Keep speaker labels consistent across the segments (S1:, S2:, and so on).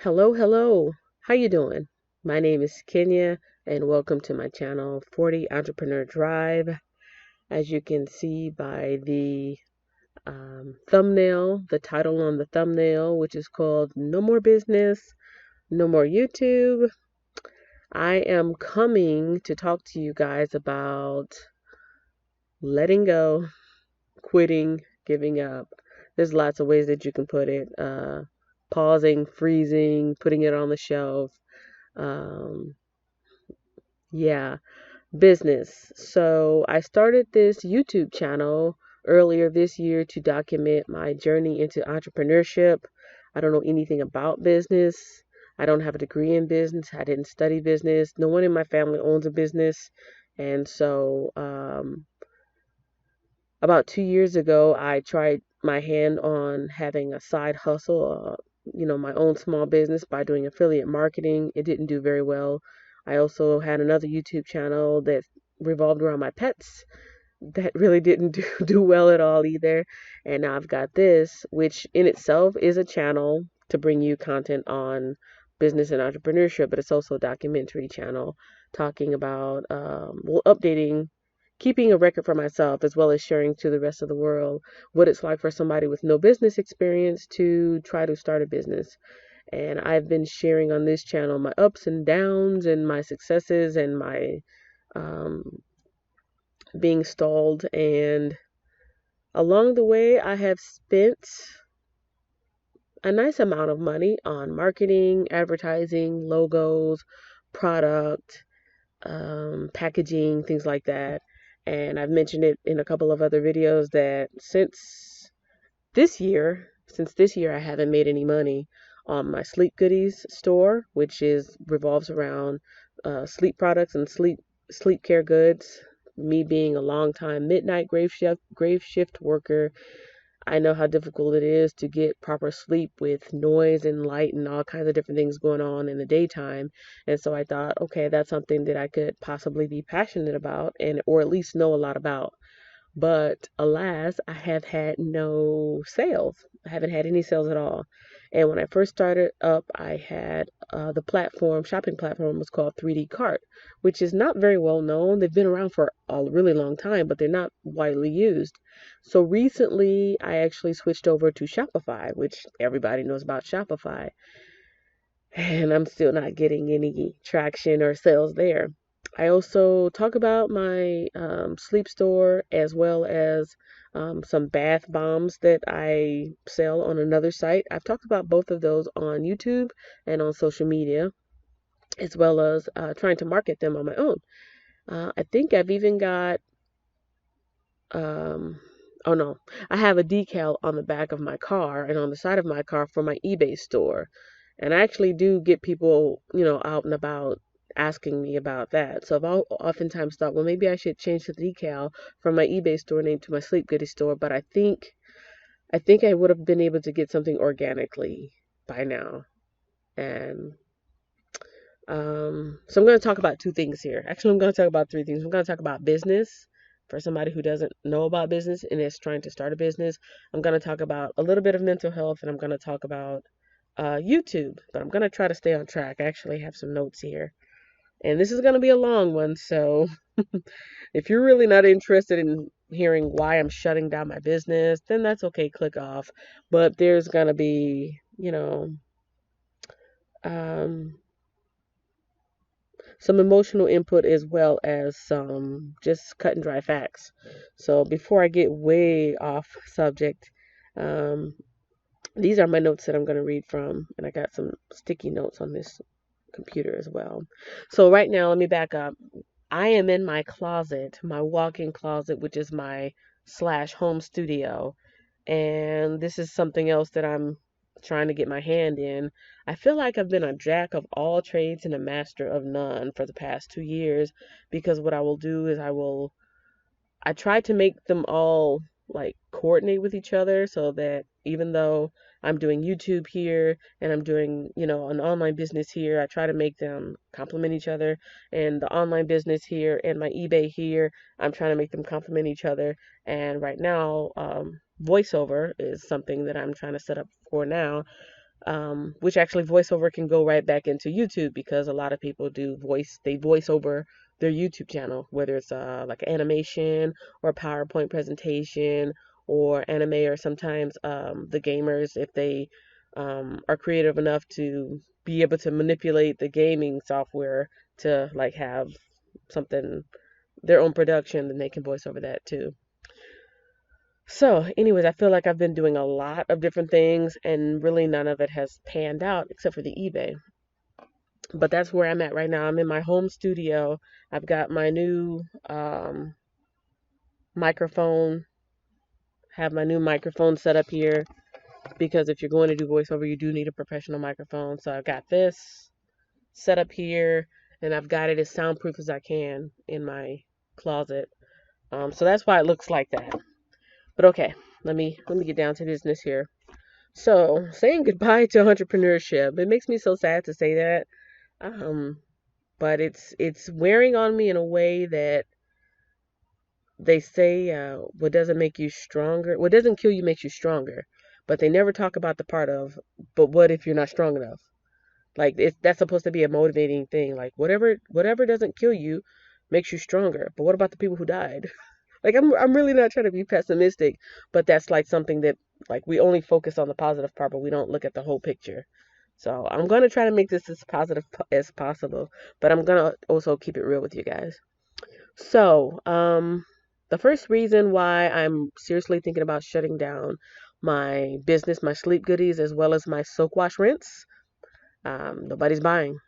S1: Hello, hello. How you doing? My name is Kenya and welcome to my channel 40 Entrepreneur Drive. As you can see by the thumbnail, the title on the thumbnail, which is called No More Business, No More YouTube. I am coming to talk to you guys about letting go, quitting, giving up. There's lots of ways that you can put it. Pausing, freezing, putting it on the shelf. Um, yeah, business. So I started this YouTube channel earlier this year to document my journey into entrepreneurship. I don't know anything about business. I don't have a degree in business. I didn't study business. No one in my family owns a business. And so, about 2 years ago, I tried my hand on having a side hustle, my own small business by doing affiliate marketing. It didn't do very well. I also had another YouTube channel that revolved around my pets that really didn't do well at all either. And now I've got this, which in itself is a channel to bring you content on business and entrepreneurship, but it's also a documentary channel talking about, updating, keeping a record for myself as well as sharing to the rest of the world what it's like for somebody with no business experience to try to start a business. And I've been sharing on this channel my ups and downs and my successes and my um, being stalled. And along the way, I have spent a nice amount of money on marketing, advertising, logos, product, packaging, things like that. And I've mentioned it in a couple of other videos that since this year, I haven't made any money on my sleep goodies store, which is revolves around sleep products and sleep care goods. Me being a long time midnight grave shift worker, I know how difficult it is to get proper sleep with noise and light and all kinds of different things going on in the daytime. And so I thought, okay, that's something that I could possibly be passionate about and or at least know a lot about. But alas, I have had no sales. I haven't had any sales at all. And when I first started up, I had shopping platform was called 3D Cart, which is not very well known. They've been around for a really long time, but they're not widely used. So recently, I actually switched over to Shopify, which everybody knows about Shopify. And I'm still not getting any traction or sales there. I also talk about my sleep store as well as some bath bombs that I sell on another site. I've talked about both of those on YouTube and on social media, as well as trying to market them on my own. I think I've even got, um, oh no, I have a decal on the back of my car and on the side of my car for my eBay store. And I actually do get people, out and about asking me about that. So I've oftentimes thought, well, maybe I should change the decal from my eBay store name to my Sleep Goody store. But I think I would have been able to get something organically by now. And so I'm going to talk about two things here. Actually, I'm going to talk about three things. I'm going to talk about business for somebody who doesn't know about business and is trying to start a business. I'm going to talk about a little bit of mental health, and I'm going to talk about YouTube, but I'm going to try to stay on track. I actually have some notes here. And this is going to be a long one, so if you're really not interested in hearing why I'm shutting down my business, then that's okay, click off. But there's going to be, um, some emotional input as well as some just cut and dry facts. So before I get way off subject, um, these are my notes that I'm going to read from, and I got some sticky notes on this computer as well. So right now, let me back up. I am in my closet, my walk-in closet, which is my slash home studio. And this is something else that I'm trying to get my hand in. I feel like I've been a jack of all trades and a master of none for the past 2 years because what I will do is I try to make them all like coordinate with each other so that even though I'm doing YouTube here and I'm doing, an online business here, I try to make them complement each other. And the online business here and my eBay here, I'm trying to make them complement each other. And right now, voiceover is something that I'm trying to set up for now. which actually voiceover can go right back into YouTube because a lot of people they voice over their YouTube channel, whether it's like animation or a PowerPoint presentation or anime, or sometimes the gamers, if they are creative enough to be able to manipulate the gaming software to like have something their own production, then they can voice over that too. So, anyways, I feel like I've been doing a lot of different things and really none of it has panned out except for the eBay. But that's where I'm at right now. I'm in my home studio. I've got my new microphone, have my new microphone set up here because if you're going to do voiceover, you do need a professional microphone. So I've got this set up here and I've got it as soundproof as I can in my closet. So that's why it looks like that. But okay, let me get down to business here. So, saying goodbye to entrepreneurship. It makes me so sad to say that. Um, but it's wearing on me in a way that they say what doesn't make you stronger, what doesn't kill you makes you stronger. But they never talk about the part of, but what if you're not strong enough? Like that's supposed to be a motivating thing. Like whatever doesn't kill you makes you stronger. But what about the people who died? Like I'm really not trying to be pessimistic, but that's like something that like we only focus on the positive part, but we don't look at the whole picture. So I'm gonna try to make this as positive as possible, but I'm gonna also keep it real with you guys. So the first reason why I'm seriously thinking about shutting down my business, my sleep goodies, as well as my soak wash rinse, nobody's buying.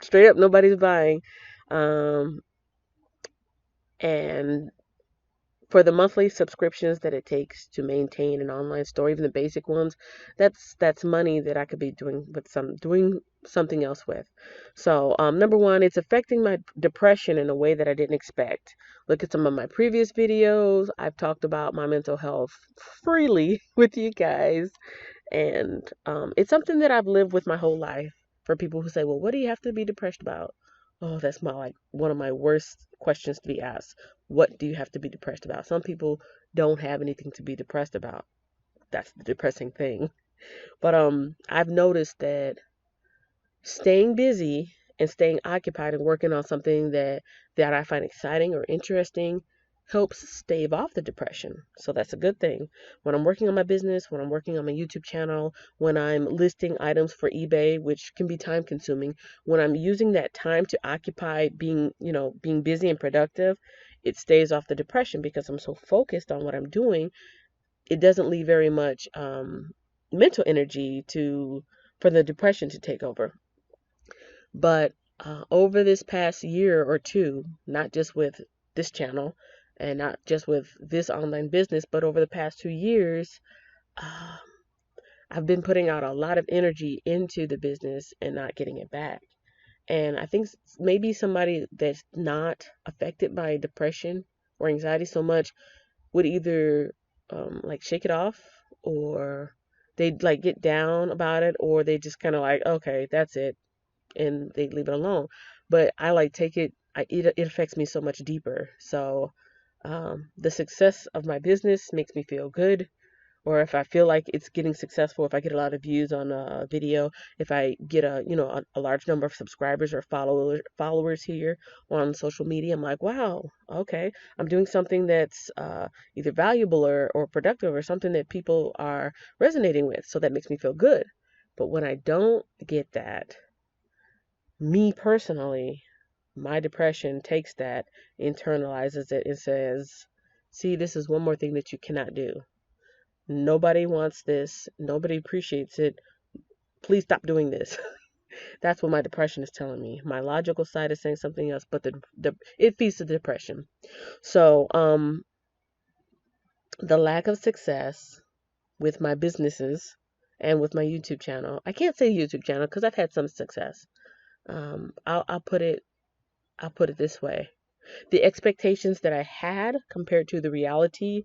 S1: Straight up, nobody's buying. Um, and for the monthly subscriptions that it takes to maintain an online store, even the basic ones, that's money that I could be doing something else with. So number one, it's affecting my depression in a way that I didn't expect. Look at some of my previous videos. I've talked about my mental health freely with you guys, and it's something that I've lived with my whole life. For people who say, well, what do you have to be depressed about? Oh, that's my like one of my worst questions to be asked. What do you have to be depressed about? Some people don't have anything to be depressed about. That's the depressing thing. But I've noticed that staying busy and staying occupied and working on something that I find exciting or interesting helps stave off the depression. So that's a good thing. When I'm working on my business, when I'm working on my YouTube channel, when I'm listing items for eBay, which can be time consuming, when I'm using that time to occupy being busy and productive, it stays off the depression because I'm so focused on what I'm doing. It doesn't leave very much mental energy for the depression to take over. But over this past year or two, not just with this channel and not just with this online business, but over the past 2 years, uh, I've been putting out a lot of energy into the business and not getting it back. And I think maybe somebody that's not affected by depression or anxiety so much would either like shake it off, or they'd like get down about it, or they just kind of like, okay, that's it, and they leave it alone. But I like take it, it affects me so much deeper. So the success of my business makes me feel good. Or if I feel like it's getting successful, if I get a lot of views on a video, if I get a large number of subscribers or followers here on social media, I'm like, wow, okay, I'm doing something that's either valuable or productive or something that people are resonating with. So that makes me feel good. But when I don't get that, me personally, my depression takes that, internalizes it, and says, see, this is one more thing that you cannot do. Nobody wants this. Nobody appreciates it. Please stop doing this. That's what my depression is telling me. My logical side is saying something else, but it feeds the depression. So, the lack of success with my businesses and with my YouTube channel. I can't say YouTube channel because I've had some success. I'll put it this way. The expectations that I had compared to the reality,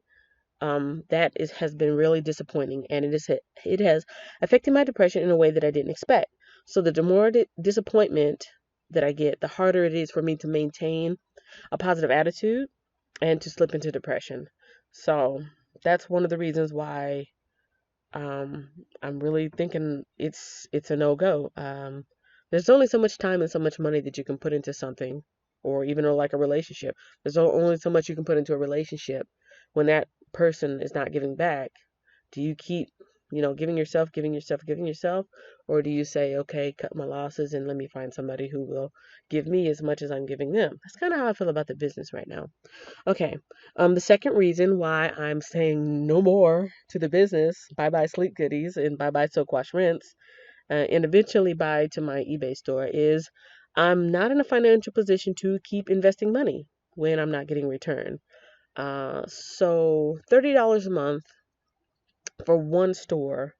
S1: has been really disappointing, and it has affected my depression in a way that I didn't expect. So the more disappointment that I get, the harder it is for me to maintain a positive attitude and to slip into depression. So that's one of the reasons why I'm really thinking it's a no-go. There's only so much time and so much money that you can put into something, or even like a relationship. There's only so much you can put into a relationship when that person is not giving back. Do you keep, giving yourself, giving yourself, giving yourself, or do you say, okay, cut my losses and let me find somebody who will give me as much as I'm giving them? That's kind of how I feel about the business right now. Okay. The second reason why I'm saying no more to the business, bye bye sleep goodies and bye bye soak wash rinse, and eventually bye to my eBay store is I'm not in a financial position to keep investing money when I'm not getting return. So $30 a month for one store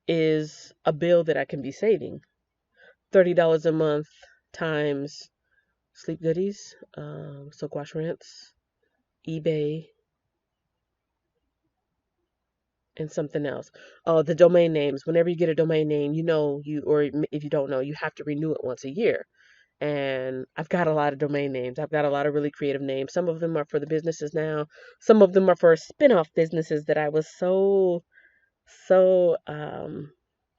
S1: is a bill that I can be saving. $30 a month times sleep goodies, soak wash rinse, eBay, and something else. Oh, the domain names. Whenever you get a domain name, or if you don't know, you have to renew it once a year. And I've got a lot of domain names. I've got a lot of really creative names. Some of them are for the businesses now. Some of them are for spin-off businesses that I was so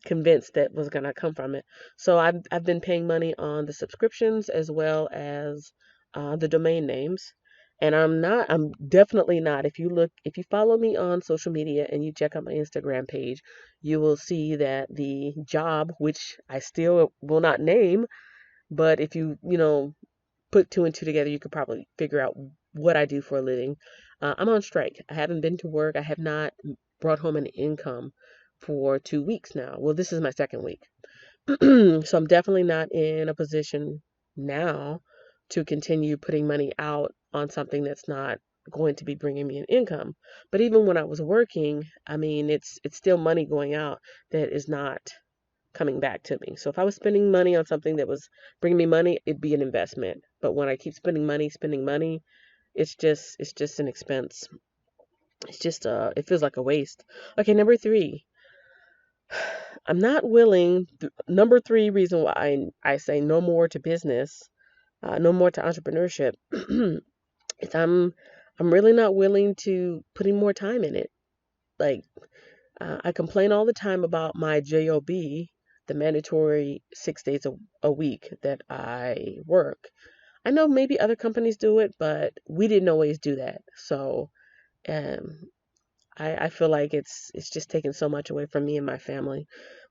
S1: convinced that was gonna come from it. So I've been paying money on the subscriptions as well as the domain names. And I'm definitely not. If you follow me on social media and you check out my Instagram page, you will see that the job, which I still will not name, but if you put two and two together, you could probably figure out what I do for a living. I'm on strike. I haven't been to work. I have not brought home an income for 2 weeks now. Well, this is my second week. So I'm definitely not in a position now to continue putting money out on something that's not going to be bringing me an income. But even when I was working, I mean, it's still money going out that is not coming back to me. So if I was spending money on something that was bringing me money, it'd be an investment. But when I keep spending money, it's just an expense. It feels like a waste. Okay, number three. I'm not willing. Number three reason why I say no more to business, no more to entrepreneurship, is I'm really not willing to put in more time in it. Like I complain all the time about my job, the mandatory 6 days a week that I work. I know maybe other companies do it, but we didn't always do that. So um, I feel like it's just taken so much away from me and my family.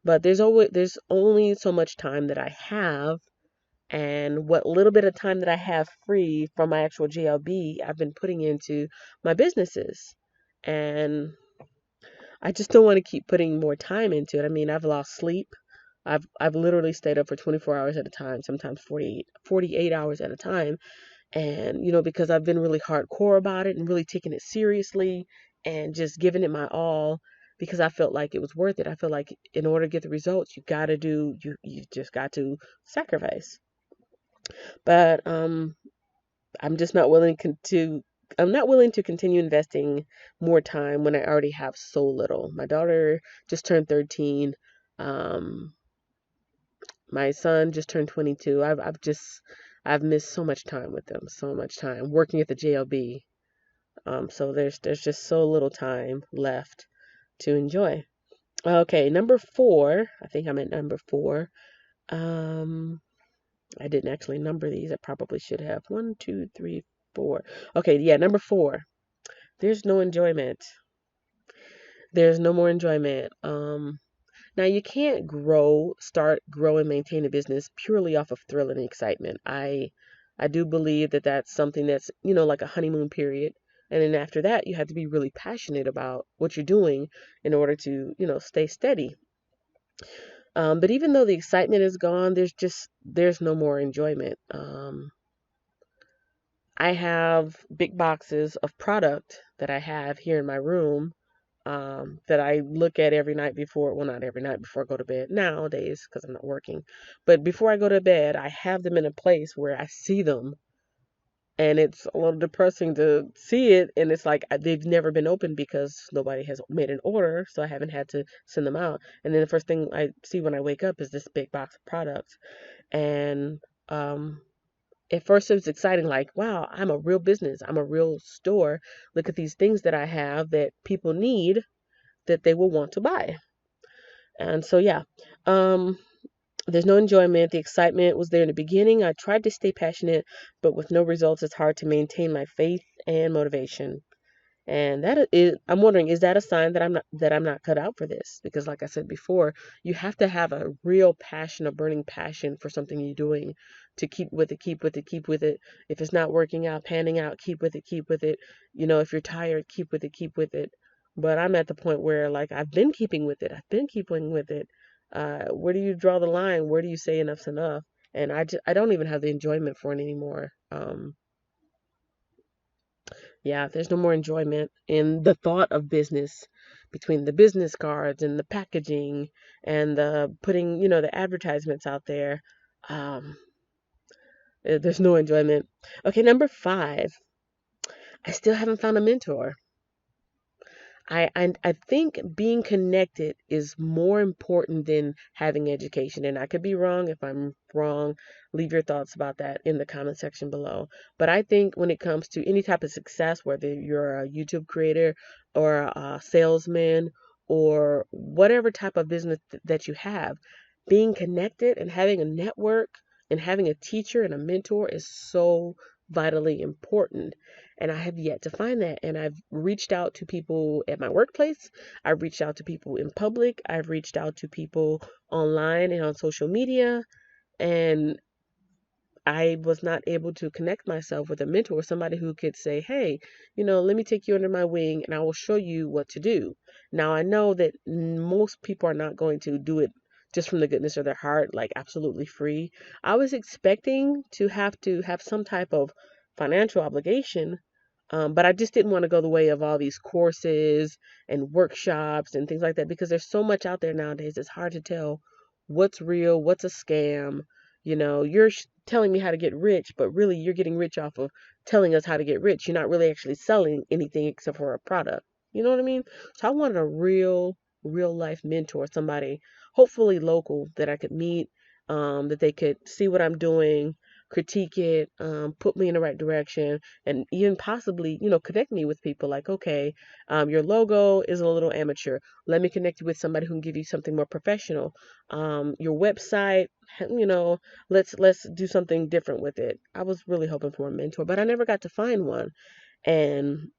S1: But there's only so much time that I have, and what little bit of time that I have free from my actual JLB, I've been putting into my businesses. And I just don't want to keep putting more time into it. I mean, I've lost sleep. I've literally stayed up for 24 hours at a time, sometimes 48 hours at a time. And, because I've been really hardcore about it and really taking it seriously and just giving it my all because I felt like it was worth it. I feel like in order to get the results, you just got to sacrifice. But I'm just not willing to I'm not willing to continue investing more time when I already have so little. My daughter just turned 13. Um, my son just turned 22. I've missed so much time with them, so much time working at the JLB. So there's just so little time left to enjoy. Okay, number four. I think I'm at number four. Um, I didn't actually number these. I probably should have. One, two, three, four. Okay, yeah, number four. There's no enjoyment. There's no more enjoyment. Now you can't grow and maintain a business purely off of thrill and excitement. I do believe that that's something that's, like a honeymoon period. And then after that, you have to be really passionate about what you're doing in order to, stay steady. But even though the excitement is gone, there's no more enjoyment. I have big boxes of product that I have here in my room that I look at every night before, well, not every night before I go to bed nowadays because I'm not working. But before I go to bed, I have them in a place where I see them. And it's a little depressing to see it. And it's like they've never been opened because nobody has made an order. So I haven't had to send them out. And then the first thing I see when I wake up is this big box of products. And at first it was exciting, like, wow, I'm a real business. I'm a real store. Look at these things that I have that people need that they will want to buy. And so, yeah, um, there's no enjoyment. The excitement was there in the beginning. I tried to stay passionate, but with no results, it's hard to maintain my faith and motivation. And that is, I'm wondering, is that a sign that I'm not cut out for this? Because like I said before, you have to have a real passion, a burning passion for something you're doing to keep with it, keep with it, keep with it. If it's not working out, panning out, keep with it, keep with it. If you're tired, keep with it, keep with it. But I'm at the point where like I've been keeping with it. I've been keeping with it. Where do you draw the line? Where do you say enough's enough? And I don't even have the enjoyment for it anymore. Yeah, there's no more enjoyment in the thought of business between the business cards and the packaging and the putting, the advertisements out there. Um, there's no enjoyment. Okay, number 5, I still haven't found a mentor. I think being connected is more important than having education. And I could be wrong. If I'm wrong, leave your thoughts about that in the comment section below. But I think when it comes to any type of success, whether you're a YouTube creator or a salesman or whatever type of business that you have, being connected and having a network and having a teacher and a mentor is so vitally important. And I have yet to find that. And I've reached out to people at my workplace. I've reached out to people in public. I've reached out to people online and on social media. And I was not able to connect myself with a mentor, somebody who could say, hey, let me take you under my wing and I will show you what to do. Now, I know that most people are not going to do it just from the goodness of their heart, like absolutely free. I was expecting to have some type of financial obligation, but I just didn't want to go the way of all these courses and workshops and things like that because there's so much out there nowadays. It's hard to tell what's real, what's a scam. You're telling me how to get rich, but really you're getting rich off of telling us how to get rich. You're not really actually selling anything except for a product. You know what I mean? So I wanted a real life mentor, somebody hopefully local that I could meet, that they could see what I'm doing, critique it, put me in the right direction, and even possibly, connect me with people like, okay, your logo is a little amateur. Let me connect you with somebody who can give you something more professional. Your website, you know, let's do something different with it. I was really hoping for a mentor, but I never got to find one. And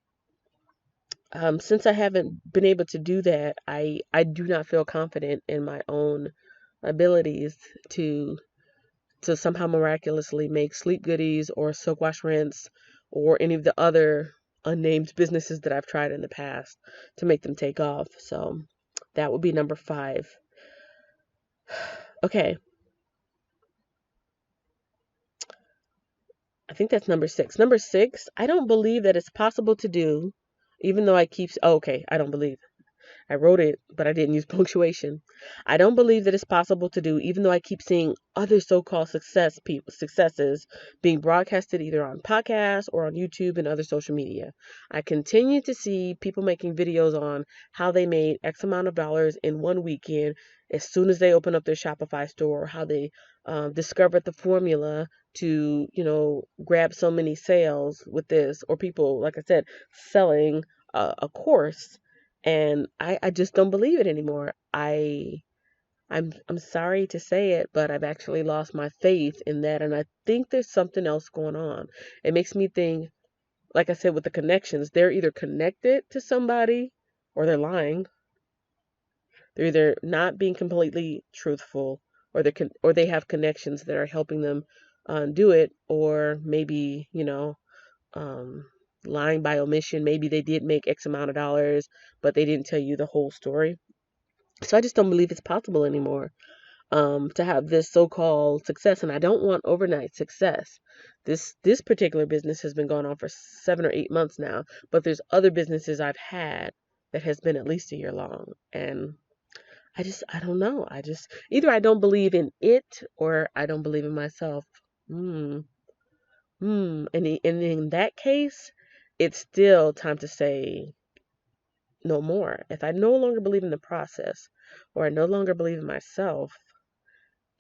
S1: since I haven't been able to do that, I do not feel confident in my own abilities to somehow miraculously make Sleep Goodies or Silk Wash Rinse or any of the other unnamed businesses that I've tried in the past to make them take off. So that would be number 5. Okay, I think that's number 6. Number 6, I don't believe that it's possible to do, even though I keep, oh, okay, I don't believe. I wrote it, but I didn't use punctuation. I don't believe that it's possible to do, even though I keep seeing other so-called successes being broadcasted either on podcasts or on YouTube and other social media. I continue to see people making videos on how they made X amount of dollars in one weekend as soon as they open up their Shopify store, or how they discovered the formula to, grab so many sales with this, or people, like I said, selling a course, and I just don't believe it anymore. I'm sorry to say it, but I've actually lost my faith in that, and I think there's something else going on. It makes me think, like I said, with the connections, they're either connected to somebody or they're lying. They're either not being completely truthful, or they have connections that are helping them do it, or maybe um, lying by omission. Maybe they did make X amount of dollars, but they didn't tell you the whole story. So I just don't believe it's possible anymore, to have this so-called success. And I don't want overnight success. This particular business has been going on for 7 or 8 months now, but there's other businesses I've had that has been at least a year long. And I don't know. Either I don't believe in it or I don't believe in myself. Hmm. And in that case, it's still time to say no more. If I no longer believe in the process or I no longer believe in myself,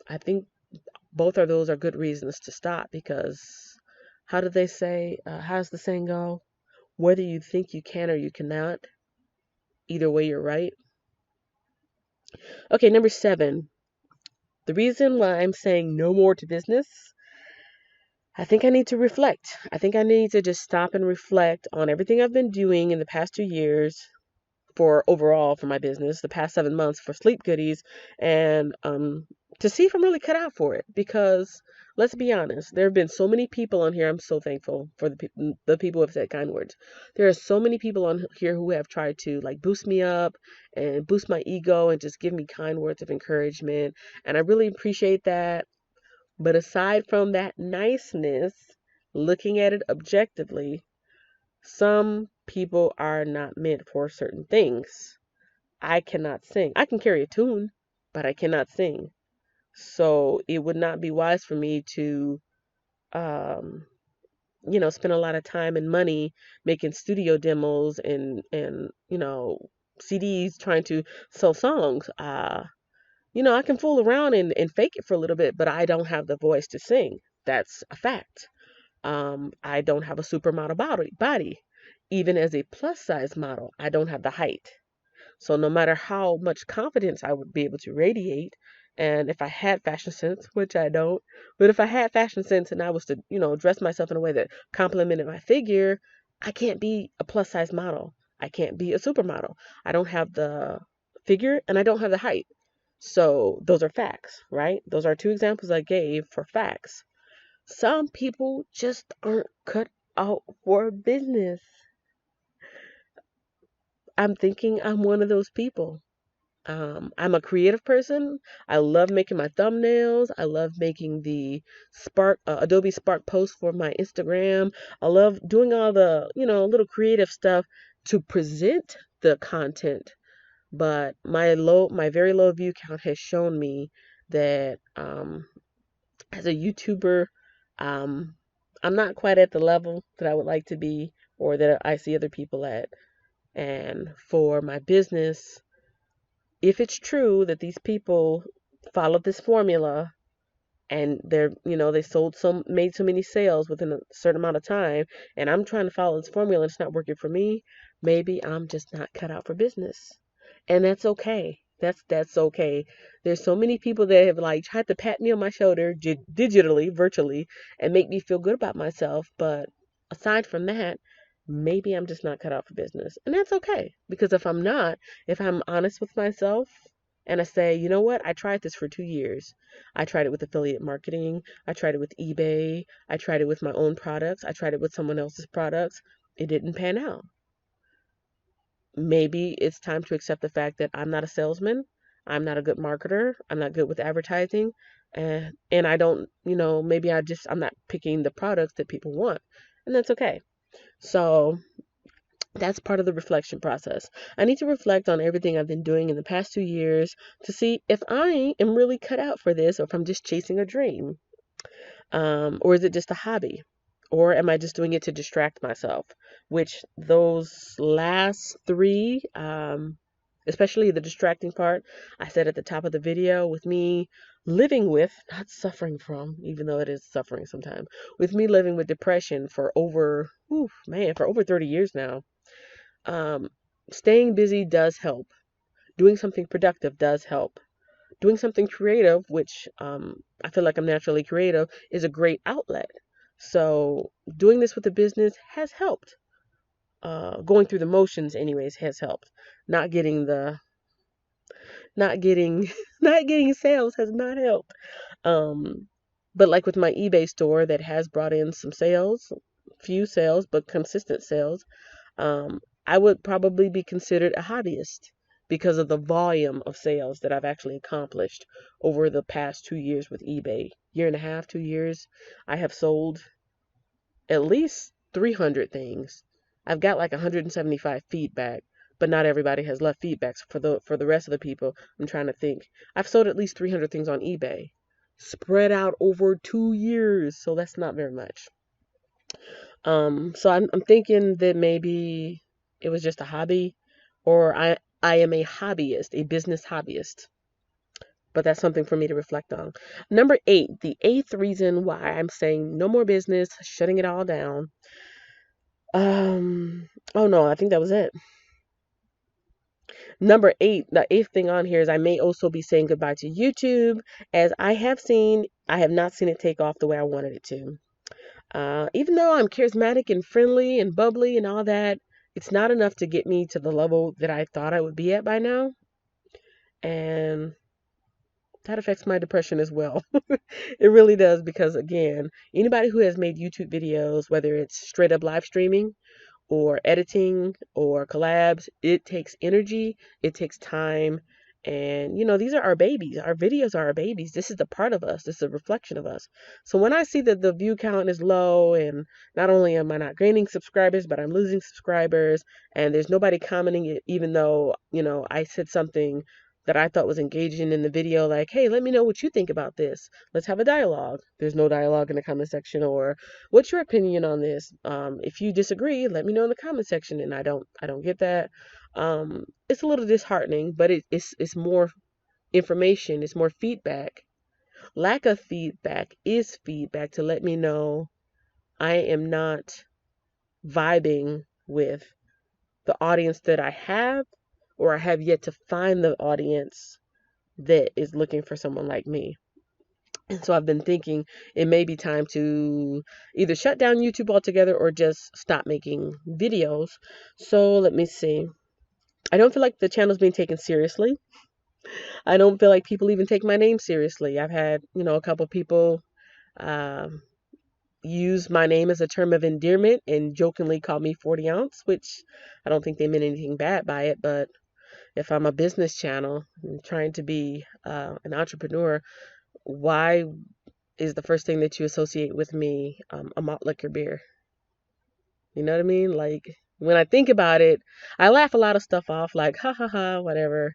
S1: I think both of those are good reasons to stop, because how do they say, how does the saying go? Whether you think you can or you cannot, Either way, you're right. Okay, number 7. The reason why I'm saying no more to business, I think I need to reflect. I think I need to just stop and reflect on everything I've been doing in the past 2 years for overall for my business, the past 7 months for Sleep Goodies, and to see if I'm really cut out for it. Because let's be honest, there have been so many people on here. I'm so thankful for the people who have said kind words. There are so many people on here who have tried to like boost me up and boost my ego and just give me kind words of encouragement, and I really appreciate that. But aside from that niceness, looking at it objectively, some people are not meant for certain things. I cannot sing. I can carry a tune, but I cannot sing. So it would not be wise for me to, um, spend a lot of time and money making studio demos and CDs trying to sell songs. I can fool around and fake it for a little bit, but I don't have the voice to sing. That's a fact. I don't have a supermodel body. Even as a plus size model, I don't have the height. So no matter how much confidence I would be able to radiate, and if I had fashion sense, which I don't, but if I had fashion sense and I was to, dress myself in a way that complemented my figure, I can't be a plus size model. I can't be a supermodel. I don't have the figure and I don't have the height. So those are facts, right? Those are 2 examples I gave for facts. Some people just aren't cut out for business. I'm thinking I'm one of those people. I'm a creative person. I love making my thumbnails. I love making the Adobe Spark posts for my Instagram. I love doing all the, little creative stuff to present the content. But my very low view count has shown me that as a YouTuber, um, I'm not quite at the level that I would like to be or that I see other people at. And for my business, if it's true that these people followed this formula and they made so many sales within a certain amount of time, and I'm trying to follow this formula and it's not working for me, maybe I'm just not cut out for business. And that's okay. That's okay. There's so many people that have like tried to pat me on my shoulder digitally, virtually, and make me feel good about myself. But aside from that, maybe I'm just not cut out for business. And that's okay. Because if I'm honest with myself and I say, you know what, I tried this for 2 years. I tried it with affiliate marketing. I tried it with eBay. I tried it with my own products. I tried it with someone else's products. It didn't pan out. Maybe it's time to accept the fact that I'm not a salesman. I'm not a good marketer. I'm not good with advertising. And I don't, maybe I'm not picking the products that people want. And that's okay. So that's part of the reflection process. I need to reflect on everything I've been doing in the past 2 years to see if I am really cut out for this or if I'm just chasing a dream. Or is it just a hobby? Or am I just doing it to distract myself? Which those last three, especially the distracting part, I said at the top of the video, with me living with, not suffering from, even though it is suffering sometimes, with me living with depression for for over 30 years now. Staying busy does help. Doing something productive does help. Doing something creative, which I feel like I'm naturally creative, is a great outlet. So doing this with the business has helped. Going through the motions, anyways, has helped. Not getting not getting, not getting sales has not helped. But like with my eBay store that has brought in some sales, few sales, but consistent sales, I would probably be considered a hobbyist because of the volume of sales that I've actually accomplished over the past 2 years with eBay. Year and a half, 2 years, I have sold at least 300 things. I've got like 175 feedback, but not everybody has left feedbacks. For the rest of the people, I'm trying to think. I've sold at least 300 things on eBay, spread out over 2 years, so that's not very much. So I'm thinking that maybe it was just a hobby, or I am a hobbyist, a business hobbyist. But that's something for me to reflect on. Number 8, the 8th reason why I'm saying no more business, shutting it all down. Oh no, I think that was it. Number 8, the 8th thing on here is I may also be saying goodbye to YouTube, as I have not seen it take off the way I wanted it to. Even though I'm charismatic and friendly and bubbly and all that, it's not enough to get me to the level that I thought I would be at by now. And that affects my depression as well. It really does, because again, anybody who has made YouTube videos, whether it's straight up live streaming or editing or collabs, it takes energy, it takes time. And, these are our babies. Our videos are our babies. This is the part of us. This is a reflection of us. So when I see that the view count is low, and not only am I not gaining subscribers, but I'm losing subscribers, and there's nobody commenting it, even though, I said something that I thought was engaging in the video, like, hey, let me know what you think about this. Let's have a dialogue. There's no dialogue in the comment section. Or what's your opinion on this? If you disagree, let me know in the comment section. And I don't get that. It's a little disheartening, but it's more information. It's more feedback. Lack of feedback is feedback to let me know I am not vibing with the audience that I have, or I have yet to find the audience that is looking for someone like me. And so I've been thinking it may be time to either shut down YouTube altogether or just stop making videos. So let me see. I don't feel like the channel's being taken seriously. I don't feel like people even take my name seriously. I've had, a couple people use my name as a term of endearment and jokingly call me 40 ounce, which I don't think they meant anything bad by it. But if I'm a business channel and trying to be an entrepreneur, why is the first thing that you associate with me a malt liquor beer? You know what I mean? Like, when I think about it, I laugh a lot of stuff off, like, ha ha ha, whatever.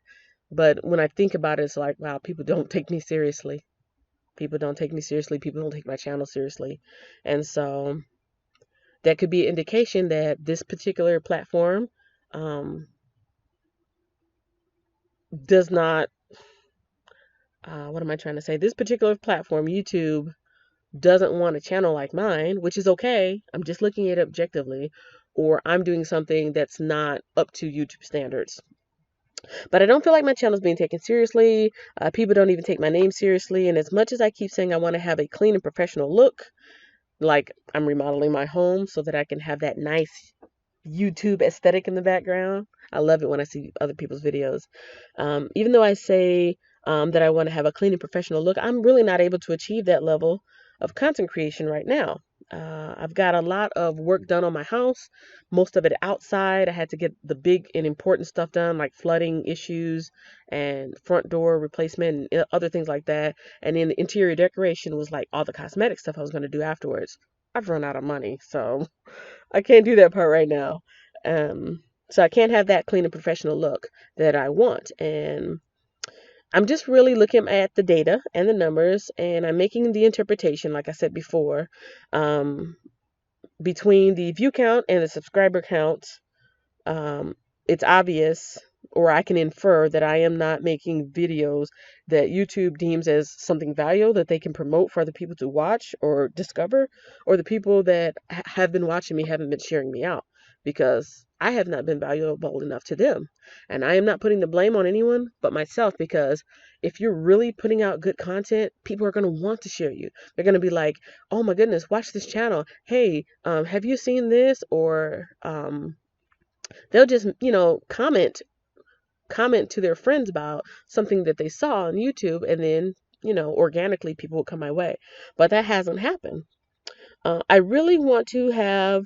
S1: But when I think about it, it's like, wow, people don't take me seriously. People don't take me seriously. People don't take my channel seriously. And so that could be an indication that this particular platform does not, what am I trying to say? This particular platform, YouTube, doesn't want a channel like mine, which is okay. I'm just looking at it objectively, or I'm doing something that's not up to YouTube standards. But I don't feel like my channel is being taken seriously. People don't even take my name seriously. And as much as I keep saying I want to have a clean and professional look, like I'm remodeling my home so that I can have that nice YouTube aesthetic in the background. I love it when I see other people's videos. Even though I say that I want to have a clean and professional look, I'm really not able to achieve that level of content creation right now. I've got a lot of work done on my house, most of it outside. I had to get the big and important stuff done, like flooding issues and front door replacement and other things like that. And then the interior decoration was like all the cosmetic stuff I was going to do afterwards. I've run out of money, so I can't do that part right now. So I can't have that clean and professional look that I want. And I'm just really looking at the data and the numbers, and I'm making the interpretation, like I said before, between the view count and the subscriber counts. It's obvious, or I can infer, that I am not making videos that YouTube deems as something valuable that they can promote for other people to watch or discover, or the people that have been watching me haven't been sharing me out, because I have not been valuable enough to them. And I am not putting the blame on anyone but myself, because if you're really putting out good content, people are going to want to share you. They're going to be like, oh my goodness, watch this channel. Hey, have you seen this? Or they'll just, comment to their friends about something that they saw on YouTube, and then, organically people will come my way. But that hasn't happened. I really want to have,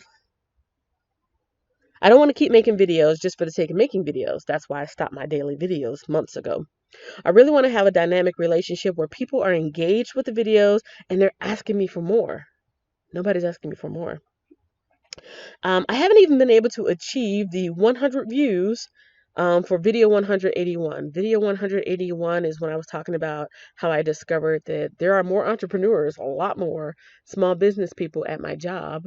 S1: I don't want to keep making videos just for the sake of making videos. That's why I stopped my daily videos months ago. I really want to have a dynamic relationship where people are engaged with the videos and they're asking me for more. Nobody's asking me for more. I haven't even been able to achieve the 100 views for video 181. Video 181 is when I was talking about how I discovered that there are more entrepreneurs, a lot more small business people at my job.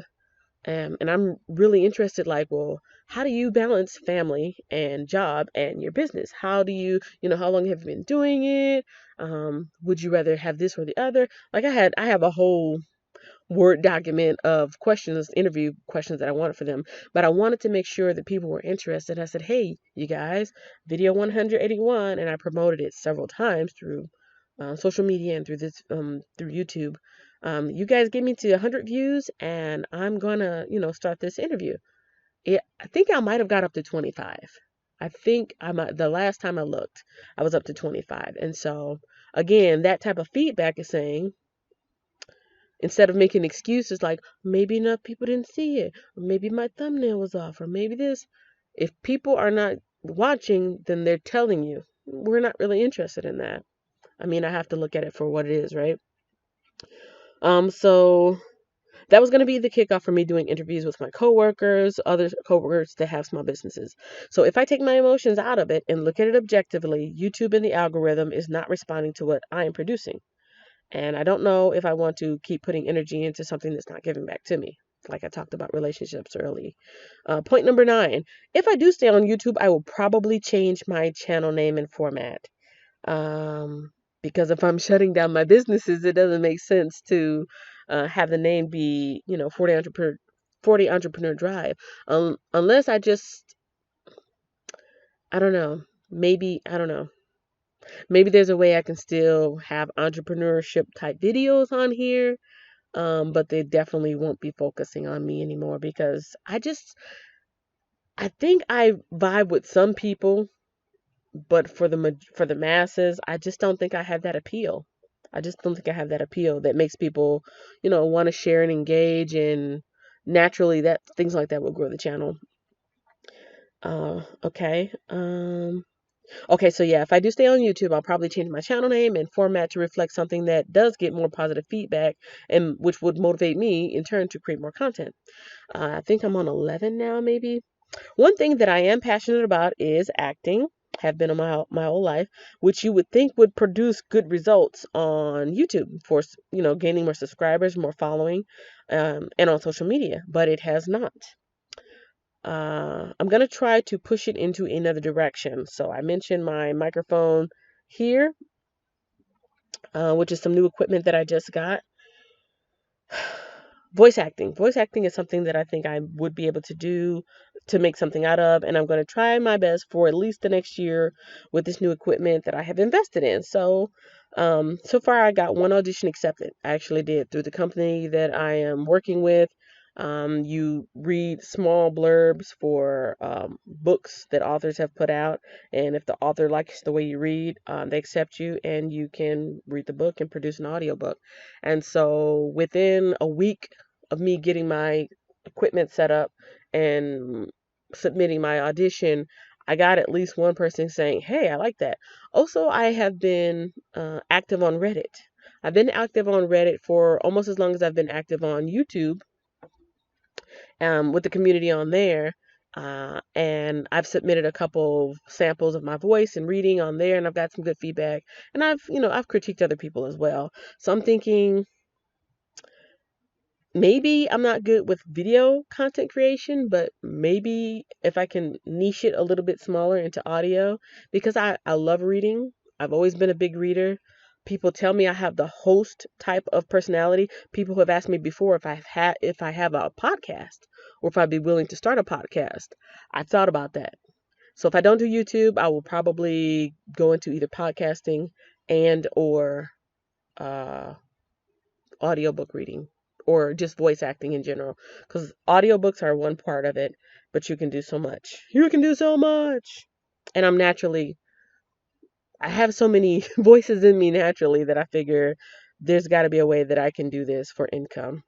S1: And I'm really interested, like, well, how do you balance family and job and your business? How do you, how long have you been doing it? Would you rather have this or the other? Like, I have a whole Word document of questions, interview questions that I wanted for them. But I wanted to make sure that people were interested. I said, hey, you guys, video 181, and I promoted it several times through social media and through YouTube. You guys get me to 100 views, and I'm gonna, start this interview. I think I might have got up to 25. I think the last time I looked, I was up to 25. And so, again, that type of feedback is saying, instead of making excuses like maybe enough people didn't see it, or maybe my thumbnail was off, or maybe this, if people are not watching, then they're telling you we're not really interested in that. I mean, I have to look at it for what it is, right? So that was going to be the kickoff for me doing interviews with my coworkers, other coworkers that have small businesses. So if I take my emotions out of it and look at it objectively, YouTube and the algorithm is not responding to what I am producing. And I don't know if I want to keep putting energy into something that's not giving back to me. Like I talked about relationships early. Point number 9. If I do stay on YouTube, I will probably change my channel name and format. Because if I'm shutting down my businesses, it doesn't make sense to have the name be, 40 Entrepreneur Drive. Unless I just, I don't know. I don't know. Maybe there's a way I can still have entrepreneurship type videos on here. But they definitely won't be focusing on me anymore because I think I vibe with some people, but for the masses, I just don't think I have that appeal. I just don't think I have that appeal that makes people, want to share and engage, and naturally that things like that will grow the channel. Okay. Okay, so yeah, if I do stay on YouTube, I'll probably change my channel name and format to reflect something that does get more positive feedback and which would motivate me in turn to create more content. I think I'm on 11 now, maybe. One thing that I am passionate about is acting. Have been on my whole life, which you would think would produce good results on YouTube for, gaining more subscribers, more following, and on social media, but it has not. I'm going to try to push it into another direction. So I mentioned my microphone here, which is some new equipment that I just got. Voice acting. Voice acting is something that I think I would be able to do, to make something out of, and I'm going to try my best for at least the next year with this new equipment that I have invested in. So far I got one audition accepted. I actually did through the company that I am working with. You read small blurbs for books that authors have put out, and if the author likes the way you read, they accept you, and you can read the book and produce an audiobook. And so within a week of me getting my equipment set up and submitting my audition, I got at least one person saying, hey, I like that. Also, I have been active on Reddit. I've been active on Reddit for almost as long as I've been active on YouTube, with the community on there. And I've submitted a couple samples of my voice and reading on there, and I've got some good feedback. And I've critiqued other people as well. So I'm thinking, maybe I'm not good with video content creation, but maybe if I can niche it a little bit smaller into audio, because I love reading. I've always been a big reader. People tell me I have the host type of personality. People have asked me before if I have a podcast or if I'd be willing to start a podcast. I thought about that. So if I don't do YouTube, I will probably go into either podcasting and or uh audiobook reading or just voice acting in general, because audiobooks are one part of it, but you can do so much. You can do so much. And I have so many voices in me naturally that I figure there's got to be a way that I can do this for income.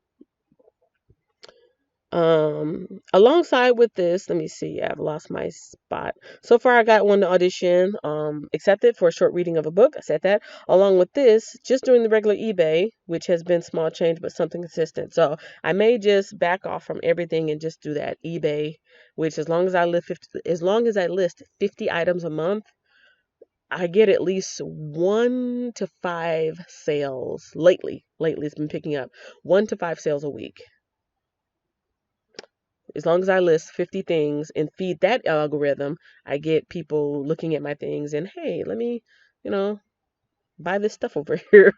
S1: Alongside with this, let me see, I've lost my spot. So far, I got one audition, accepted for a short reading of a book. I said that. Along with this, just doing the regular eBay, which has been small change, but something consistent. So I may just back off from everything and just do that eBay, which as long as I list 50 items a month, I get at least 1 to 5 sales lately. Lately, it's been picking up 1 to 5 sales a week. As long as I list 50 things and feed that algorithm, I get people looking at my things and, hey, let me, you know, buy this stuff over here.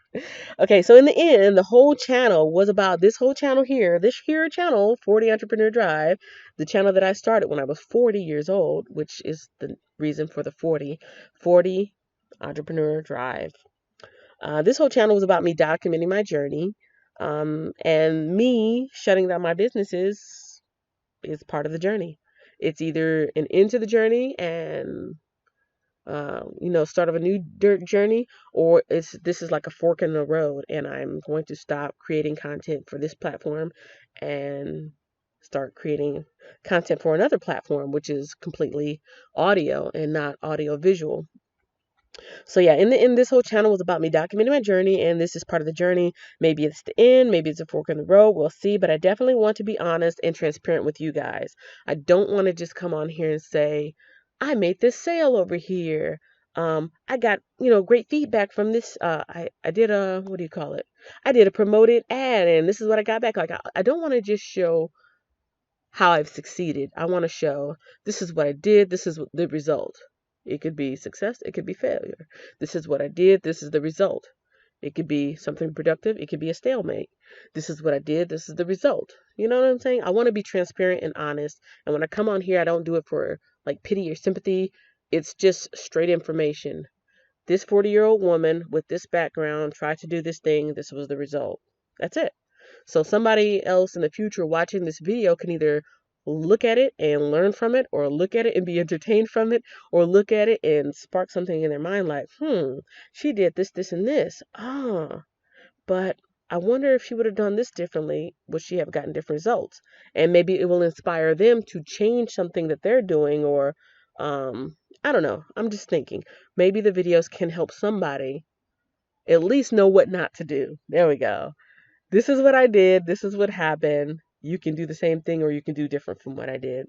S1: Okay, so in the end, the whole channel was about this whole channel here, this here channel, 40 Entrepreneur Drive, the channel that I started when I was 40 years old, which is the reason for the 40 Entrepreneur Drive. This whole channel was about me documenting my journey, and me shutting down my businesses is part of the journey. It's either an end to the journey and start of a new journey, or this is like a fork in the road, and I'm going to stop creating content for this platform and start creating content for another platform, which is completely audio and not audio visual. So yeah, in the end, this whole channel was about me documenting my journey, and this is part of the journey. Maybe it's the end, maybe it's a fork in the road. We'll see. But I definitely want to be honest and transparent with you guys. I don't want to just come on here and say, I made this sale over here. I got, great feedback from this. I did a, what do you call it? I did a promoted ad, and this is what I got back. Like, I don't want to just show how I've succeeded. I want to show this is what I did, this is the result. It could be success, it could be failure. This is what I did, this is the result. It could be something productive, it could be a stalemate. This is what I did, this is the result. You know what I'm saying? I want to be transparent and honest. And when I come on here, I don't do it for like pity or sympathy. It's just straight information. This 40-year-old woman with this background tried to do this thing, this was the result. That's it. So somebody else in the future watching this video can either look at it and learn from it, or look at it and be entertained from it, or look at it and spark something in their mind like, she did this, this, and this. But I wonder if she would have done this differently, would she have gotten different results? And maybe it will inspire them to change something that they're doing, or I don't know. I'm just thinking maybe the videos can help somebody at least know what not to do. There we go. This is what I did. This is what happened. You can do the same thing, or you can do different from what I did.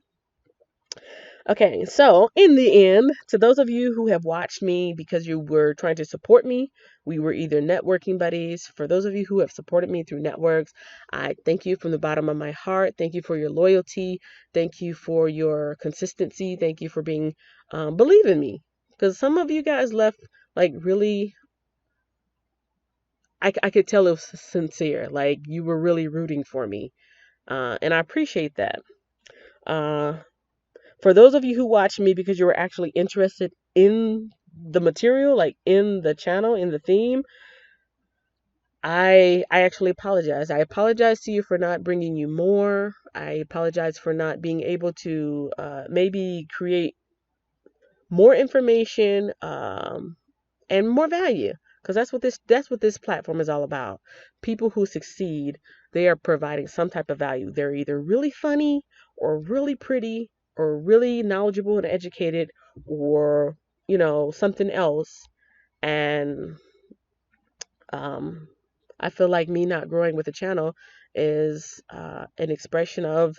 S1: Okay, so in the end, to those of you who have watched me because you were trying to support me, we were either networking buddies. For those of you who have supported me through networks, I thank you from the bottom of my heart. Thank you for your loyalty. Thank you for your consistency. Thank you for being, believe in me. Because some of you guys left like really, I could tell it was sincere. Like you were really rooting for me. And I appreciate that. Uh, for those of you who watch me because you were actually interested in the material, like in the channel, in the theme, I actually apologize. I apologize to you for not bringing you more. I apologize for not being able to maybe create more information and more value, because that's what this platform is all about. People who succeed, they are providing some type of value. They're either really funny or really pretty or really knowledgeable and educated, or something else. And um I feel like me not growing with the channel is an expression of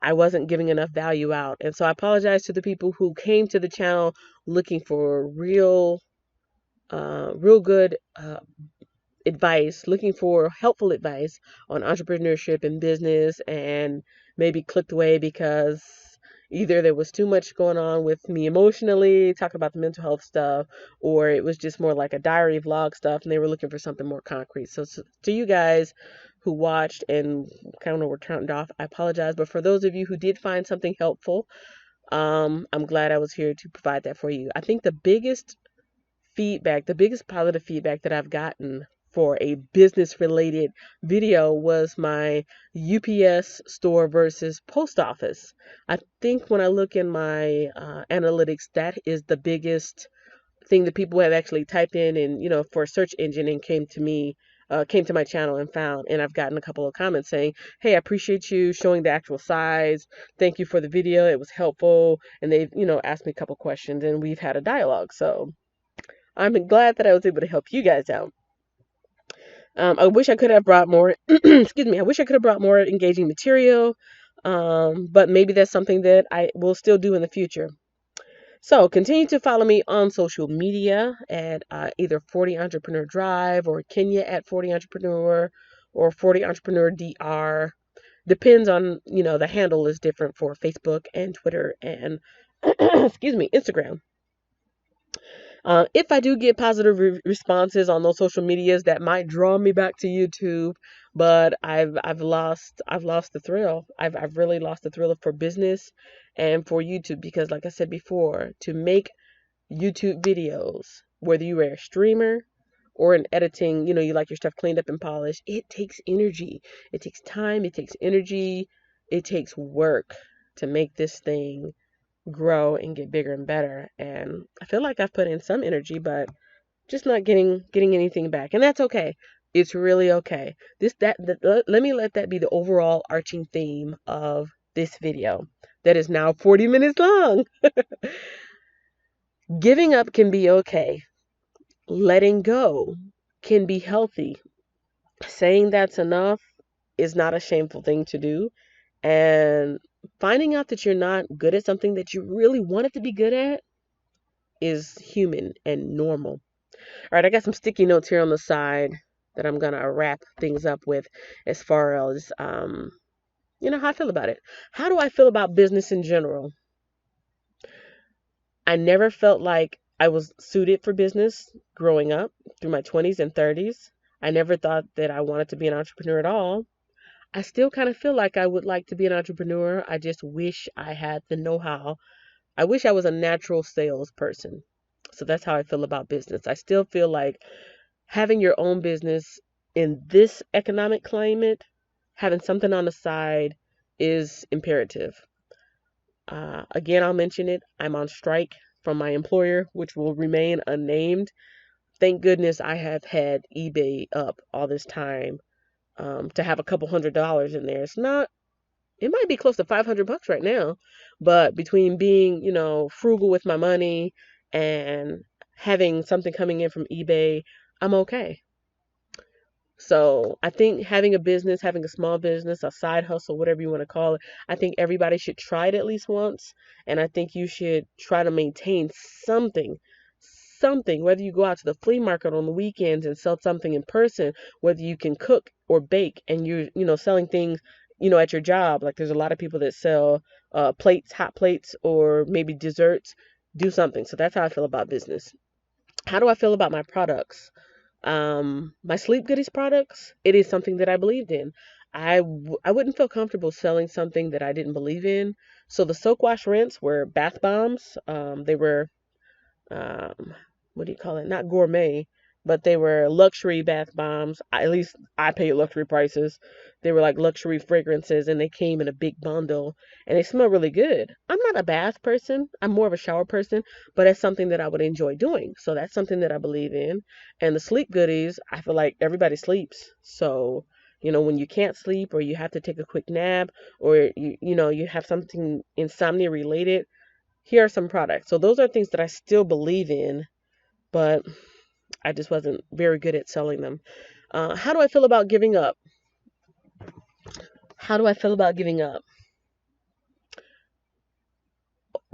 S1: I wasn't giving enough value out. And so I apologize to the people who came to the channel looking for real good advice, looking for helpful advice on entrepreneurship and business, and maybe clicked away because either there was too much going on with me emotionally, talking about the mental health stuff, or it was just more like a diary vlog stuff and they were looking for something more concrete. So to you guys who watched and kind of were turned off, I apologize. But for those of you who did find something helpful, I'm glad I was here to provide that for you. I think the biggest positive feedback that I've gotten for a business related video was my UPS store versus post office. I think when I look in my analytics, that is the biggest thing that people have actually typed in and, for a search engine, and came to my channel and found. And I've gotten a couple of comments saying, hey, I appreciate you showing the actual size. Thank you for the video. It was helpful. And they've, asked me a couple questions and we've had a dialogue. So I'm glad that I was able to help you guys out. I wish I could have brought more, excuse me, I wish I could have brought more engaging material, but maybe that's something that I will still do in the future. So continue to follow me on social media at either 40 Entrepreneur Drive or Kenya at 40 Entrepreneur or 40 Entrepreneur DR. Depends on, the handle is different for Facebook and Twitter and, excuse me, Instagram. If I do get positive responses on those social medias, that might draw me back to YouTube, but I've lost the thrill. I've really lost the thrill for business and for YouTube because, like I said before, to make YouTube videos, whether you are a streamer or in editing, you like your stuff cleaned up and polished, it takes energy. It takes time, it takes energy, it takes work to make this thing grow and get bigger and better. And I feel like I've put in some energy, but just not getting anything back. And that's okay. It's really okay. Let me let that be the overall arching theme of this video that is now 40 minutes long. Giving up can be okay. Letting go can be healthy. Saying that's enough is not a shameful thing to do. And finding out that you're not good at something that you really wanted to be good at is human and normal. All right, I got some sticky notes here on the side that I'm going to wrap things up with as far as, how I feel about it. How do I feel about business in general? I never felt like I was suited for business growing up through my 20s and 30s. I never thought that I wanted to be an entrepreneur at all. I still kind of feel like I would like to be an entrepreneur. I just wish I had the know-how. I wish I was a natural salesperson. So that's how I feel about business. I still feel like having your own business in this economic climate, having something on the side is imperative. Again, I'll mention it. I'm on strike from my employer, which will remain unnamed. Thank goodness I have had eBay up all this time to have a couple $100s in there. It might be close to $500 right now, but between being, frugal with my money and having something coming in from eBay, I'm okay. So I think having a business, having a small business, a side hustle, whatever you want to call it, I think everybody should try it at least once. And I think you should try to maintain something, whether you go out to the flea market on the weekends and sell something in person, whether you can cook or bake and you're selling things, at your job. Like there's a lot of people that sell plates, hot plates, or maybe desserts. Do something. So that's how I feel about business. How do I feel about my products? My Sleep Goodies products, it is something that I believed in. I wouldn't feel comfortable selling something that I didn't believe in. So the soak wash rinse were bath bombs. They were, um, what do you call it? Not gourmet, but they were luxury bath bombs. At least I paid luxury prices. They were like luxury fragrances and they came in a big bundle and they smell really good. I'm not a bath person. I'm more of a shower person, but it's something that I would enjoy doing. So that's something that I believe in. And the Sleep Goodies, I feel like everybody sleeps. So, when you can't sleep or you have to take a quick nap or you have something insomnia related, here are some products. So those are things that I still believe in, but I just wasn't very good at selling them. How do I feel about giving up? How do I feel about giving up?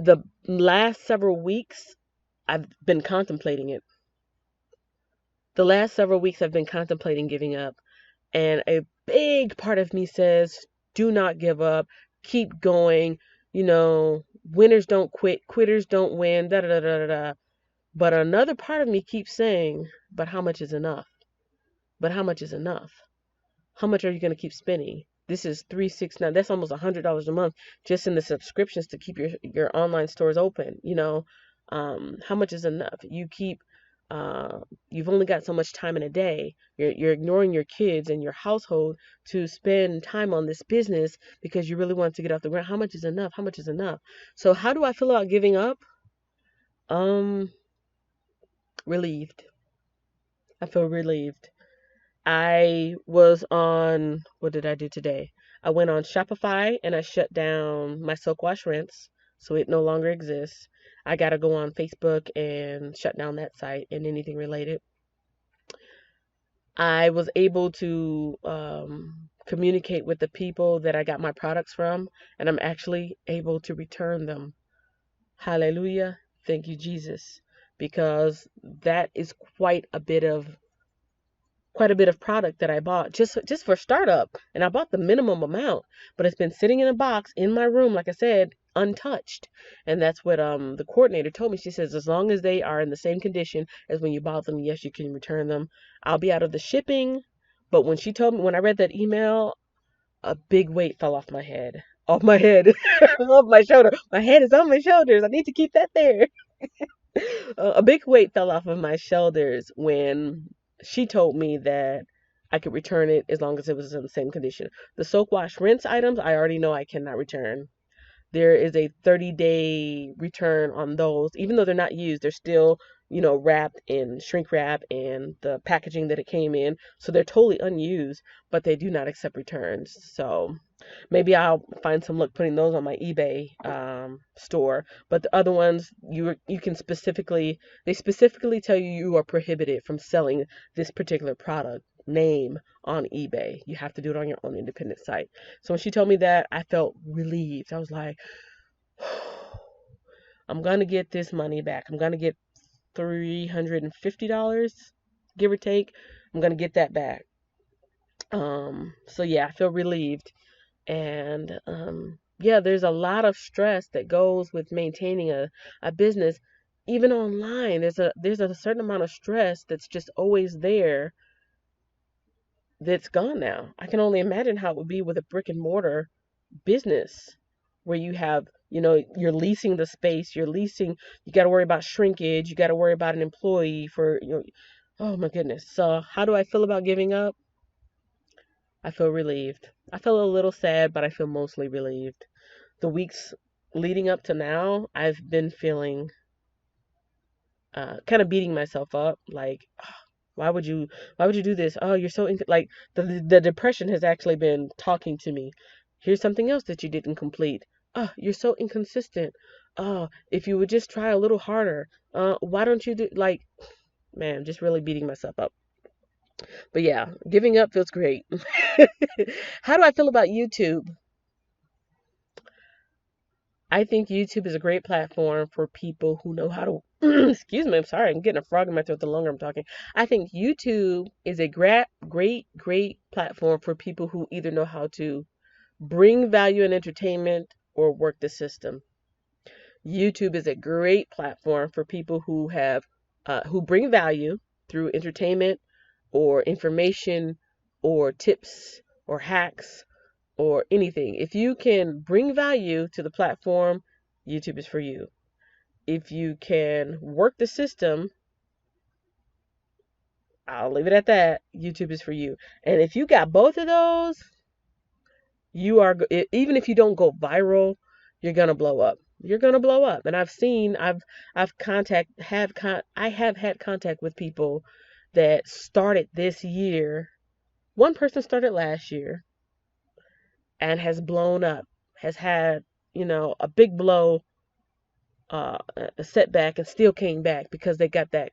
S1: The last several weeks, I've been contemplating it. The last several weeks, I've been contemplating giving up. And a big part of me says, do not give up. Keep going. Winners don't quit. Quitters don't win. Da da da da da. But another part of me keeps saying, but how much is enough? But how much is enough? How much are you going to keep spending? This is $369. That's almost $100 a month just in the subscriptions to keep your online stores open. How much is enough? You've only got so much time in a day. You're ignoring your kids and your household to spend time on this business because you really want to get off the ground. How much is enough? How much is enough? So how do I feel about giving up? Relieved. I feel relieved. I was on, what did I do today? I went on Shopify and I shut down my Silk Wash Rinse, so it no longer exists. I got to go on Facebook and shut down that site and anything related. I was able to communicate with the people that I got my products from, and I'm actually able to return them. Hallelujah. Thank you, Jesus. Because that is quite a bit of product that I bought just for startup, and I bought the minimum amount, but it's been sitting in a box in my room, like I said, untouched. And that's what the coordinator told me. She says, as long as they are in the same condition as when you bought them, yes, you can return them. I'll be out of the shipping. But when she told me, when I read that email, a big weight fell off my head. Off my head. Off my shoulder. My head is on my shoulders. I need to keep that there. A big weight fell off of my shoulders when she told me that I could return it as long as it was in the same condition. The soak, wash, rinse items, I already know I cannot return. There is a 30-day return on those. Even though they're not used, they're still, wrapped in shrink wrap and the packaging that it came in. So they're totally unused, but they do not accept returns. So maybe I'll find some luck putting those on my eBay store. But the other ones, you can they specifically tell you are prohibited from selling this particular product name on eBay. You have to do it on your own independent site. So when she told me that, I felt relieved. I was like, I'm gonna get this money back. I'm gonna get $350, give or take. I'm gonna get that back. So yeah, I feel relieved. And yeah, there's a lot of stress that goes with maintaining a business. Even online, there's a certain amount of stress that's just always there that's gone now. I can only imagine how it would be with a brick and mortar business where you have, you're leasing the space, you got to worry about shrinkage, you got to worry about an employee for, oh my goodness. So how do I feel about giving up? I feel relieved. I feel a little sad, but I feel mostly relieved. The weeks leading up to now, I've been feeling kind of beating myself up, like, why would you do this? Oh, you're so like the depression has actually been talking to me. Here's something else that you didn't complete. Oh, you're so inconsistent. Oh, if you would just try a little harder. Why don't you do like, man, just really beating myself up. But yeah, giving up feels great. How do I feel about YouTube? I think YouTube is a great platform for people who know how to, excuse me, I'm sorry, I'm getting a frog in my throat the longer I'm talking. I think YouTube is a great platform for people who either know how to bring value and entertainment or work the system. YouTube is a great platform for people who bring value through entertainment or information or tips or hacks or anything. If you can bring value to the platform, YouTube is for you. If you can work the system, I'll leave it at that. YouTube is for you. And if you got both of those, even if you don't go viral, you're gonna blow up. You're gonna blow up. And I have had contact with people that started this year. One person started last year and has blown up, has had, a big blow, a setback, and still came back because they got that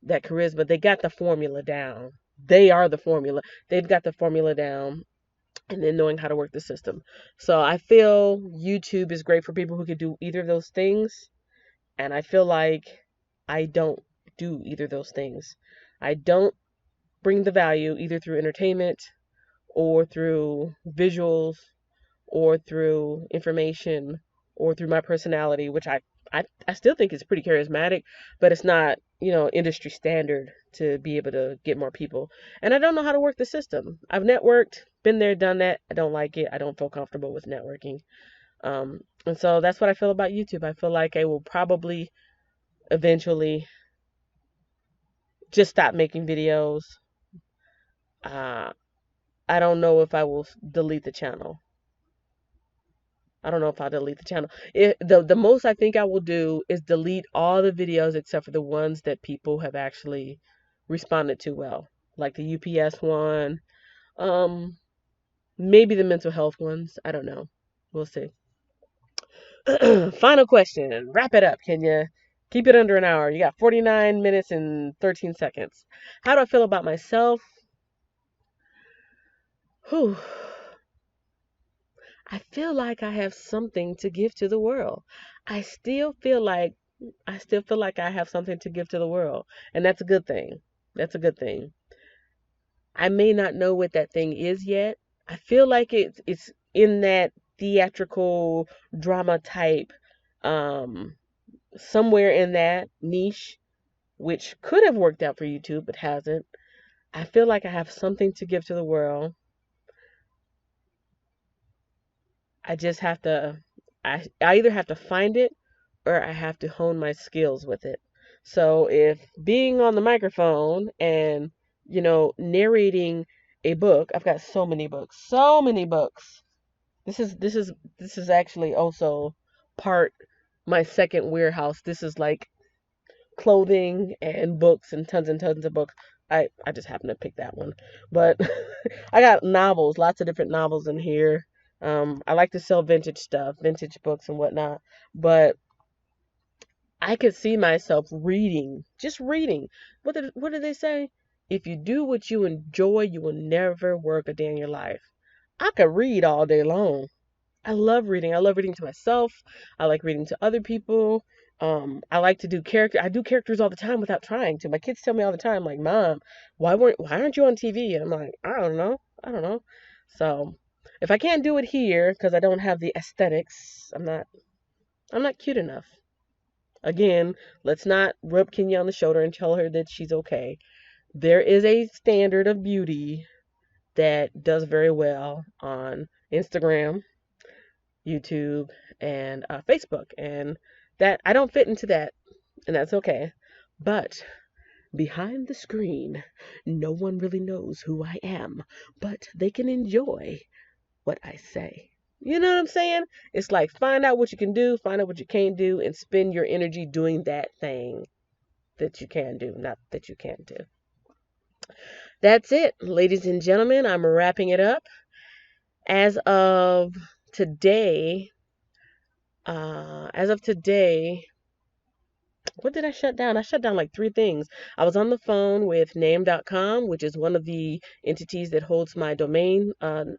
S1: charisma. They got the formula down. They are the formula. They've got the formula down, and then knowing how to work the system. So I feel YouTube is great for people who can do either of those things, and I feel like I don't do either of those things. I don't bring the value either through entertainment or through visuals or through information or through my personality, which I still think is pretty charismatic, but it's not, industry standard to be able to get more people. And I don't know how to work the system. I've networked, been there, done that. I don't like it. I don't feel comfortable with networking. And so that's what I feel about YouTube. I feel like I will probably eventually just stop making videos. I don't know if I will delete the channel. I don't know if I'll delete the channel. The most I think I will do is delete all the videos except for the ones that people have actually responded to well, like the UPS one, maybe the mental health ones. I don't know. We'll see. Final question. Wrap it up, can you? Keep it under an hour. You got 49 minutes and 13 seconds. How do I feel about myself? Whew. I feel like I have something to give to the world. I still feel like I have something to give to the world, and that's a good thing. That's a good thing. I may not know what that thing is yet. I feel like it's in that theatrical drama type, somewhere in that niche, which could have worked out for YouTube but hasn't. I feel like I have something to give to the world. I just have to, I either have to find it or I have to hone my skills with it. So if being on the microphone and, narrating a book, I've got so many books, so many books. This is actually also part my second warehouse. This is like clothing and books and tons of books. I just happen to pick that one. But I got novels, lots of different novels in here. I like to sell vintage stuff, vintage books and whatnot. But I could see myself reading, just reading. What did they say? If you do what you enjoy, you will never work a day in your life. I could read all day long. I love reading. I love reading to myself. I like reading to other people. I like to do character. I do characters all the time without trying to. My kids tell me all the time, like, "Mom, why aren't you on TV?" And I'm like, I don't know. I don't know. So if I can't do it here because I don't have the aesthetics, I'm not cute enough. Again, let's not rub Kenya on the shoulder and tell her that she's okay. There is a standard of beauty that does very well on Instagram, YouTube, and Facebook, and that I don't fit into that, and that's okay. But behind the screen, no one really knows who I am, but they can enjoy what I say. You know what I'm saying? It's like find out what you can do, find out what you can't do, and spend your energy doing that thing that you can do, not that you can't do. That's it, ladies and gentlemen. I'm wrapping it up. As of today, what did I shut down? I shut down like 3 things. I was on the phone with name.com, which is one of the entities that holds my domain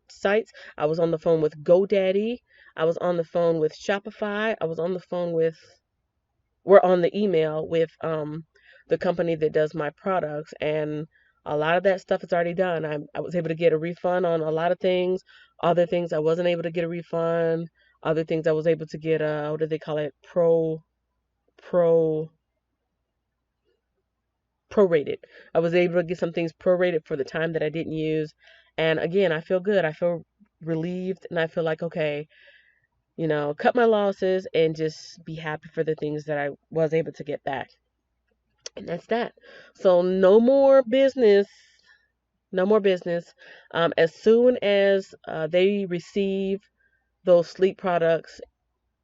S1: sites. I was on the phone with GoDaddy. I was on the phone with Shopify. We're on the email with the company that does my products, and a lot of that stuff is already done. I was able to get a refund on a lot of things. Other things I wasn't able to get a refund. Other things I was able to get what do they call it? Pro prorated. I was able to get some things prorated for the time that I didn't use. And again, I feel good. I feel relieved, and I feel like, okay, cut my losses and just be happy for the things that I was able to get back. And that's that. So no more business. No more business. As soon as they receive those sleep products,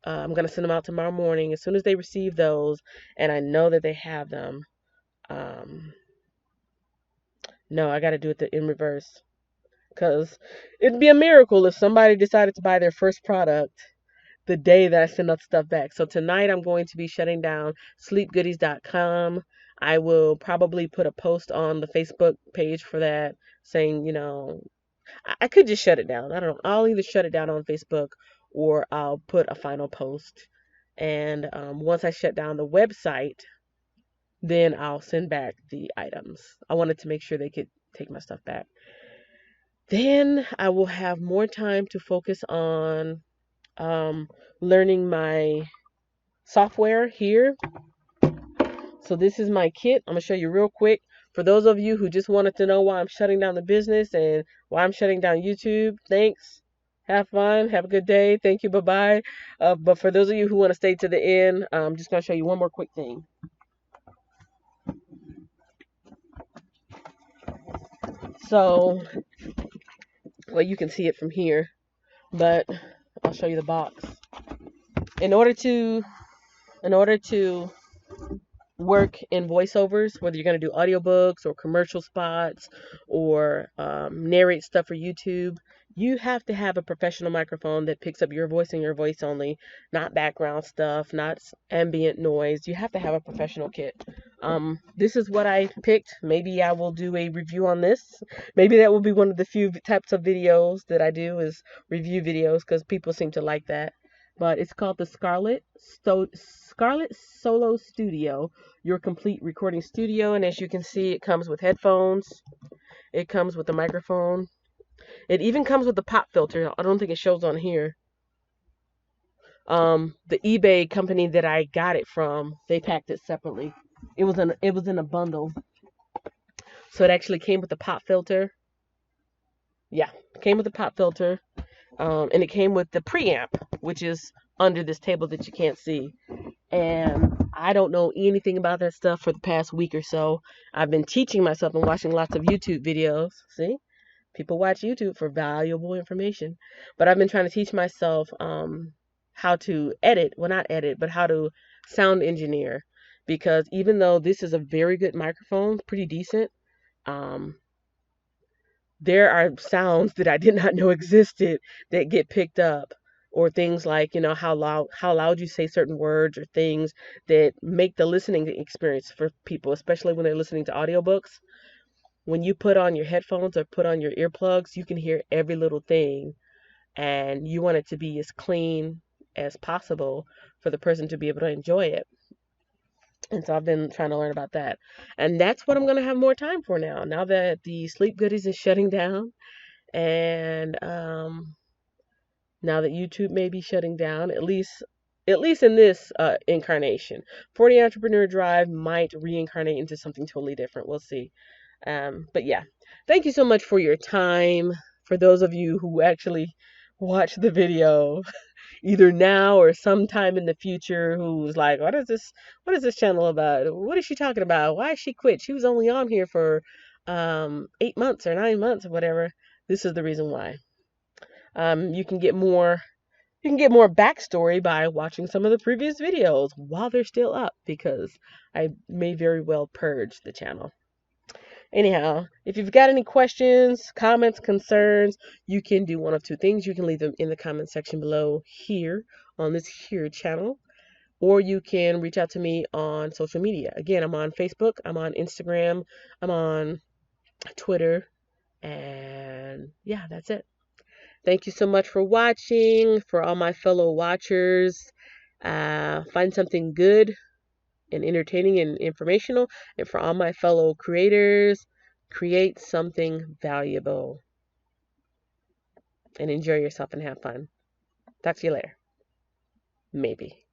S1: I'm going to send them out tomorrow morning. As soon as they receive those, and I know that they have them, no, I got to do it in reverse. Because it'd be a miracle if somebody decided to buy their first product the day that I send that stuff back. So tonight I'm going to be shutting down sleepgoodies.com. I will probably put a post on the Facebook page for that saying, I could just shut it down. I don't know. I'll either shut it down on Facebook or I'll put a final post. And once I shut down the website, then I'll send back the items. I wanted to make sure they could take my stuff back. Then I will have more time to focus on learning my software here. So this is my kit. I'm going to show you real quick. For those of you who just wanted to know why I'm shutting down the business and why I'm shutting down YouTube, thanks. Have fun. Have a good day. Thank you. Bye-bye. But for those of you who want to stay to the end, I'm just going to show you one more quick thing. So, well, you can see it from here, but I'll show you the box. In order to work in voiceovers, whether you're going to do audiobooks or commercial spots or narrate stuff for YouTube, you have to have a professional microphone that picks up your voice and your voice only, not background stuff, not ambient noise. You have to have a professional kit. This is what I picked. Maybe I will do a review on this. Maybe that will be one of the few types of videos that I do is review videos because people seem to like that. But it's called the Scarlett Solo Studio, your complete recording studio. And as you can see, it comes with headphones. It comes with a microphone. It even comes with a pop filter. I don't think it shows on here. The eBay company that I got it from, they packed it separately. It was in a bundle. So it actually came with a pop filter. Yeah, it came with a pop filter. And it came with the preamp, which is under this table that you can't see. And I don't know anything about that stuff for the past week or so. I've been teaching myself and watching lots of YouTube videos. See? People watch YouTube for valuable information. But I've been trying to teach myself how to edit, well, not edit, but how to sound engineer. Because even though this is a very good microphone, pretty decent, um, there are sounds that I did not know existed that get picked up, or things like, how loud you say certain words, or things that make the listening experience for people, especially when they're listening to audiobooks. When you put on your headphones or put on your earplugs, you can hear every little thing, and you want it to be as clean as possible for the person to be able to enjoy it. And so I've been trying to learn about that. And that's what I'm going to have more time for now that the Sleep Goodies is shutting down. And now that YouTube may be shutting down, at least in this incarnation, 40 Entrepreneur Drive might reincarnate into something totally different. We'll see. But yeah, thank you so much for your time. For those of you who actually watch the video, either now or sometime in the future, who's like, what is this channel about? What is she talking about? Why is she quit? She was only on here for 8 months or 9 months or whatever. This is the reason why. You can get more backstory by watching some of the previous videos while they're still up, because I may very well purge the channel. Anyhow, if you've got any questions, comments, concerns, you can do one of two things. You can leave them in the comment section below here on this here channel, or you can reach out to me on social media. Again, I'm on Facebook, I'm on Instagram, I'm on Twitter, and yeah, that's it. Thank you so much for watching. For all my fellow watchers, find something good and entertaining and informational. And for all my fellow creators, create something valuable and enjoy yourself and have fun. Talk to you later. Maybe.